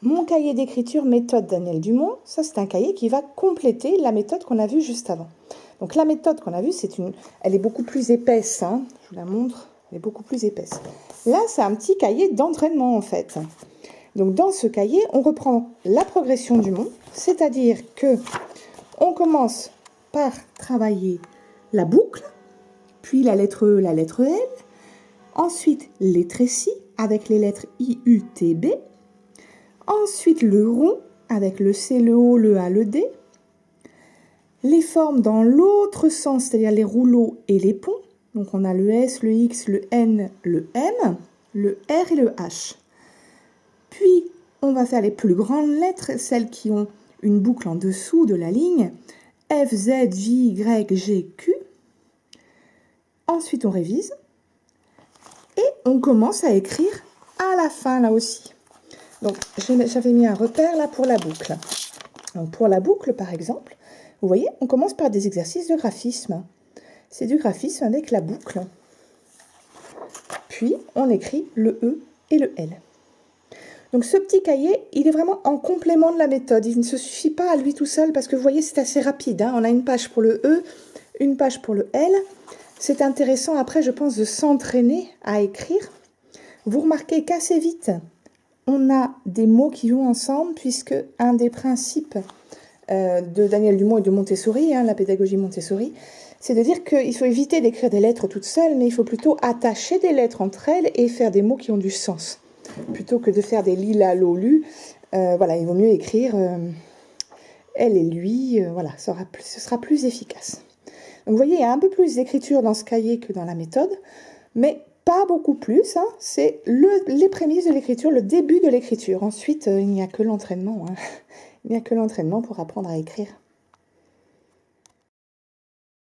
mon cahier d'écriture méthode Daniel Dumont. Ça, c'est un cahier qui va compléter la méthode qu'on a vue juste avant. Donc la méthode qu'on a vue, elle est beaucoup plus épaisse, hein. Je vous la montre, elle est beaucoup plus épaisse. Là, c'est un petit cahier d'entraînement en fait. Donc dans ce cahier, on reprend la progression Dumont, c'est-à-dire que on commence par travailler la boucle, puis la lettre E, la lettre L, ensuite les trécis avec les lettres I, U, T, B, ensuite le rond avec le C, le O, le A, le D, les formes dans l'autre sens, c'est-à-dire les rouleaux et les ponts. Donc on a le S, le X, le N, le M, le R et le H. Puis on va faire les plus grandes lettres, celles qui ont une boucle en dessous de la ligne, F, Z, J, Y, G, Q. Ensuite on révise et on commence à écrire à la fin là aussi. Donc j'avais mis un repère là pour la boucle. Donc, pour la boucle par exemple, vous voyez, on commence par des exercices de graphisme. C'est du graphisme avec la boucle. Puis, on écrit le E et le L. Donc, ce petit cahier, il est vraiment en complément de la méthode. Il ne se suffit pas à lui tout seul parce que vous voyez, c'est assez rapide, hein. On a une page pour le E, une page pour le L. C'est intéressant après, je pense, de s'entraîner à écrire. Vous remarquez qu'assez vite, on a des mots qui vont ensemble puisque un des principes de Daniel Dumont et de Montessori, hein, la pédagogie Montessori, c'est de dire qu'il faut éviter d'écrire des lettres toutes seules, mais il faut plutôt attacher des lettres entre elles et faire des mots qui ont du sens. Plutôt que de faire des lilas, lolu, voilà, il vaut mieux écrire elle et lui, voilà, ce sera plus efficace. Donc vous voyez, il y a un peu plus d'écriture dans ce cahier que dans la méthode, mais pas beaucoup plus, hein. C'est les prémices de l'écriture, le début de l'écriture. Ensuite, il n'y a que l'entraînement, hein. Il n'y a que l'entraînement pour apprendre à écrire.